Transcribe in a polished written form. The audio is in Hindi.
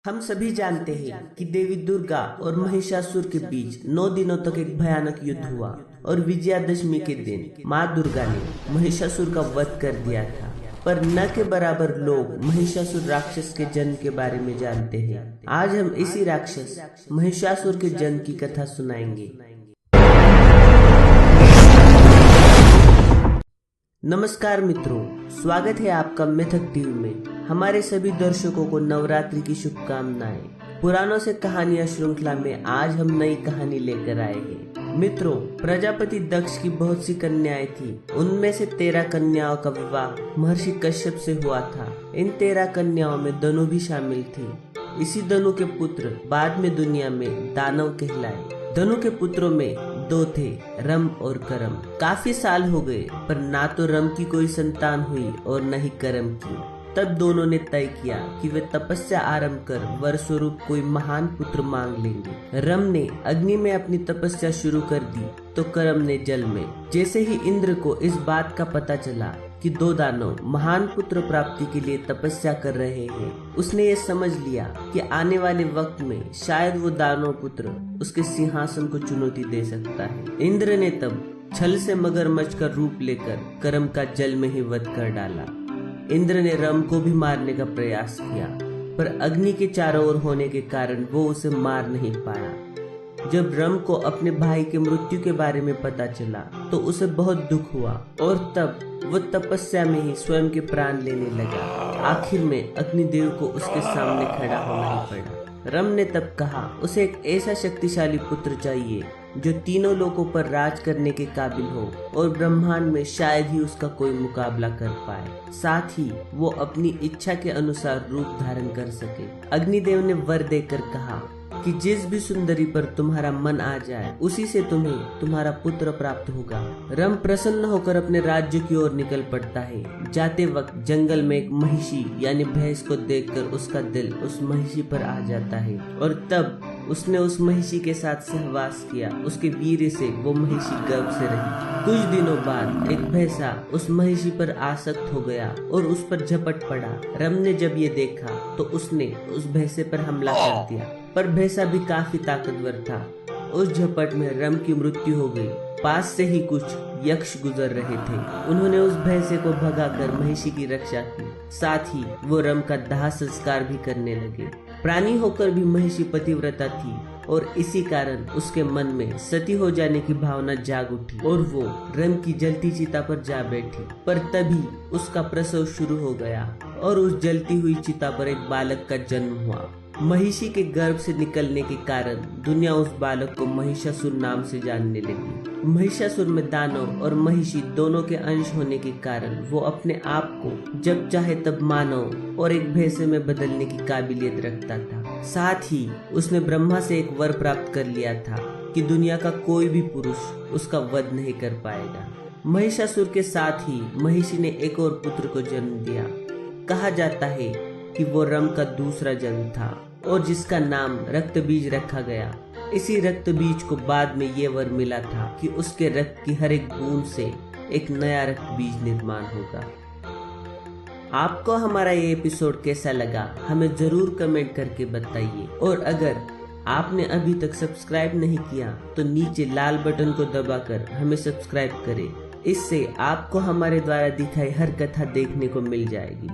हम सभी जानते हैं कि देवी दुर्गा और महिषासुर के बीच 9 दिनों तक एक भयानक युद्ध हुआ और विजयादशमी के दिन माँ दुर्गा ने महिषासुर का वध कर दिया था। पर न के बराबर लोग महिषासुर राक्षस के जन्म के बारे में जानते हैं। आज हम इसी राक्षस महिषासुर के जन्म की कथा सुनाएंगे। नमस्कार मित्रों, स्वागत है आपका मिथक टीवी में। हमारे सभी दर्शकों को नवरात्रि की शुभकामनाएं। पुराणों से कहानियां श्रृंखला में आज हम नई कहानी लेकर आए हैं। मित्रों, प्रजापति दक्ष की बहुत सी कन्याएं थी। उनमें से 13 कन्याओं का विवाह महर्षि कश्यप से हुआ था। इन 13 कन्याओं में दनु भी शामिल थी। इसी दनु के पुत्र बाद में दुनिया में दानव कहलाए। दनु के पुत्रों में 2 थे, रम और करम। काफी साल हो गए पर ना तो रम की कोई संतान हुई और न ही करम की। तब दोनों ने तय किया कि वे तपस्या आरंभ कर वर स्वरूप कोई महान पुत्र मांग लेंगे। रम ने अग्नि में अपनी तपस्या शुरू कर दी तो करम ने जल में। जैसे ही इंद्र को इस बात का पता चला कि 2 दानव महान पुत्र प्राप्ति के लिए तपस्या कर रहे हैं, उसने ये समझ लिया कि आने वाले वक्त में शायद वो दानव पुत्र उसके सिंहासन को चुनौती दे सकता है। इंद्र ने तब छल से मगरमच्छ का रूप लेकर करम का जल में ही वध कर डाला। इंद्र ने रम को भी मारने का प्रयास किया, पर अग्नि के चारों ओर होने के कारण वो उसे मार नहीं पाया। जब रम को अपने भाई के मृत्यु के बारे में पता चला तो उसे बहुत दुख हुआ और तब वो तपस्या में ही स्वयं के प्राण लेने लगा। आखिर में अग्निदेव को उसके सामने खड़ा होना ही पड़ा। रम ने तब कहा उसे एक ऐसा शक्तिशाली पुत्र चाहिए जो तीनों लोकों पर राज करने के काबिल हो और ब्रह्मांड में शायद ही उसका कोई मुकाबला कर पाए। साथ ही वो अपनी इच्छा के अनुसार रूप धारण कर सके। अग्निदेव ने वर देकर कहा कि जिस भी सुंदरी पर तुम्हारा मन आ जाए उसी से तुम्हें तुम्हारा पुत्र प्राप्त होगा। रम प्रसन्न होकर अपने राज्य की ओर निकल पड़ता है। जाते वक्त जंगल में एक महिषी यानी भैंस को देखकर उसका दिल उस महिषी पर आ जाता है और तब उसने उस महिषी के साथ सहवास किया। उसके वीर्य से वो महिषी गर्भ से रही। कुछ दिनों बाद एक भैंसा उस महिषी पर आसक्त हो गया और उस पर झपट पड़ा। रम ने जब ये देखा तो उसने उस भैंसे पर हमला कर दिया, पर भैंसा भी काफी ताकतवर था। उस झपट में रम की मृत्यु हो गई। पास से ही कुछ यक्ष गुजर रहे थे। उन्होंने उस भैंसे को भगाकर महिषी की रक्षा की। साथ ही वो रम का दाह संस्कार भी करने लगे। प्राणी होकर भी महिषी पतिव्रता थी और इसी कारण उसके मन में सती हो जाने की भावना जाग उठी और वो रम की जलती चिता पर जा बैठी। पर तभी उसका प्रसव शुरू हो गया और उस जलती हुई चिता पर एक बालक का जन्म हुआ। महिषी के गर्भ से निकलने के कारण दुनिया उस बालक को महिषासुर नाम से जानने लगी। महिषासुर में दानव और महिषी दोनों के अंश होने के कारण वो अपने आप को जब चाहे तब मानव और एक भैंसे में बदलने की काबिलियत रखता था। साथ ही उसने ब्रह्मा से एक वर प्राप्त कर लिया था कि दुनिया का कोई भी पुरुष उसका वध नहीं कर पाएगा। महिषासुर के साथ ही महिषी ने एक और पुत्र को जन्म दिया। कहा जाता है कि वो रम का दूसरा जन्म था और जिसका नाम रक्त बीज रखा गया। इसी रक्त बीज को बाद में ये वर मिला था कि उसके रक्त की हर एक बूंद से एक नया रक्त बीज निर्माण होगा। आपको हमारा ये एपिसोड कैसा लगा हमें जरूर कमेंट करके बताइए और अगर आपने अभी तक सब्सक्राइब नहीं किया तो नीचे लाल बटन को दबाकर हमें सब्सक्राइब करें। इससे आपको हमारे द्वारा दिखाई हर कथा देखने को मिल जाएगी।